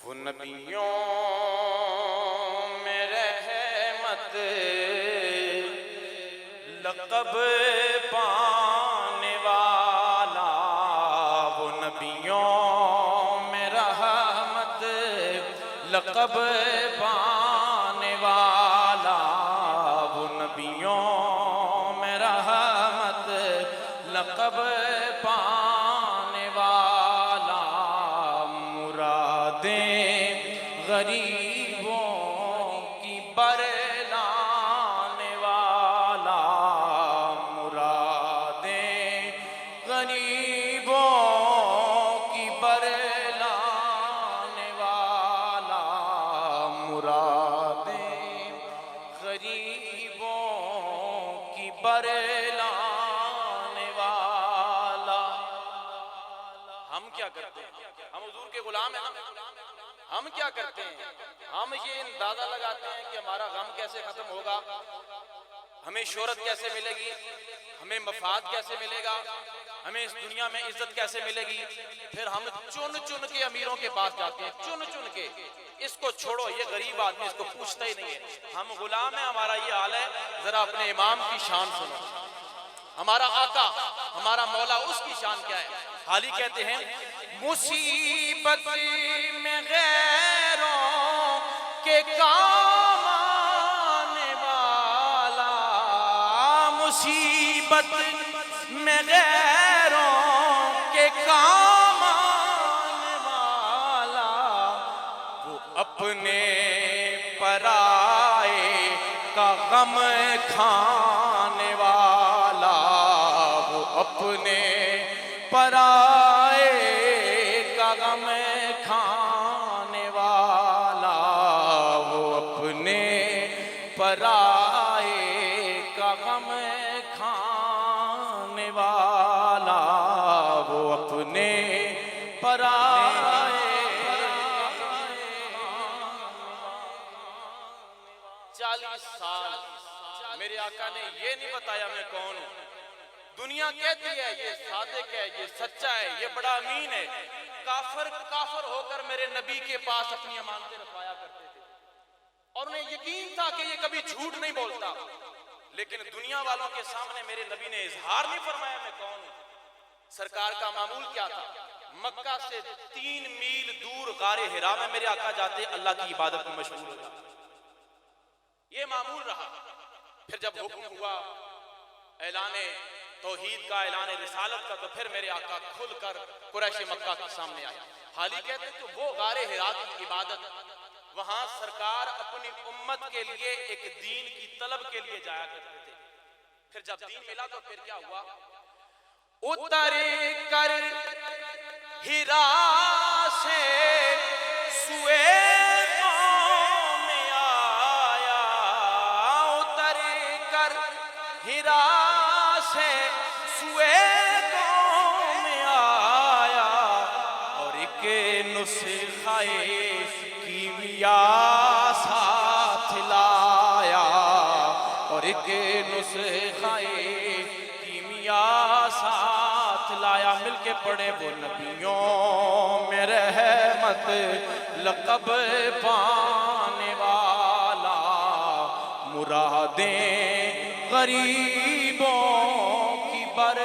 وہ نبیوں میں رحمت لقب پانے والا، وہ نبیوں میں رحمت لقب پانے والا، وہ نبیوں میں رحمت لقب پانے والا، مرادیں غریبوں کی برلانے والا، مرادیں غریبوں کی برلانے والا، مرادیں غریبوں کی برلانے والا۔ ہم کیا کرتے ہیں؟ ہم حضور کے غلام ہیں نا۔ ہم کیا کرتے ہیں؟ ہم یہ اندازہ لگاتے ہیں کہ ہمارا غم کیسے ختم ہوگا، ہمیں شہرت کیسے ملے گی، ہمیں مفاد کیسے ملے گا، ہمیں اس دنیا میں عزت کیسے ملے گی۔ پھر ہم چن چن کے امیروں کے پاس جاتے ہیں، چن چن کے۔ اس کو چھوڑو، یہ غریب آدمی، اس کو پوچھتا ہی نہیں ہے۔ ہم غلام ہیں، ہمارا یہ حال ہے۔ ذرا اپنے امام کی شان سنو، ہمارا آقا، ہمارا مولا، اس کی شان کیا ہے؟ حالی کہتے ہیں مصیبت میں غیروں کے کام آنے والا، مصیبت میں غیروں کے کام آنے والا، وہ اپنے پرائے کا غم کھانے والا، وہ اپنے پرائے کا غم کھانے والا، وہ اپنے پرائے کا غم کھانے والا، وہ اپنے پرائے۔ 40 سال میرے آقا نے یہ نہیں بتایا میں کون ہوں۔ دنیا کہتی ہے یہ صادق ہے، یہ سچا ہے، یہ بڑا امین ہے۔ کافر ہو کر میرے نبی کے پاس اپنی امانتیں رکھوایا کرتے تھے، اور انہیں یقین تھا کہ یہ کبھی جھوٹ نہیں بولتا، لیکن دنیا والوں کے سامنے میرے نبی نے اظہار نہیں فرمایا میں کون ہوں۔ سرکار کا معمول کیا تھا؟ مکہ سے 3 میل دور غار حرا میں میرے آقا جاتے اللہ کی عبادت میں مشغول ہو جاتے۔ یہ معمول رہا۔ پھر جب حکم ہوا اعلان توحید کا، اعلان رسالت کا، تو پھر میرے آقا کھل کر قریش مکہ کے سامنے آئے۔ حالی کہتے ہیں کہ وہ غار حرا کی عبادت، وہاں سرکار اپنی امت کے لیے ایک دین کی طلب کے لیے جایا کرتے تھے۔ پھر جب دین ملا تو پھر کیا ہوا؟ اتر کر حرا سے سوئے قوم آیا، اتر کر حرا سے سوئے قوم آیا، اور ایک نسخہ کیمیا ساتھ لایا، اور ایک نسخہ کیمیا ساتھ لایا۔ مل کے پڑھے وہ نبیوں میں رحمت لقب پانے والا، مرادیں غریبوں کی بر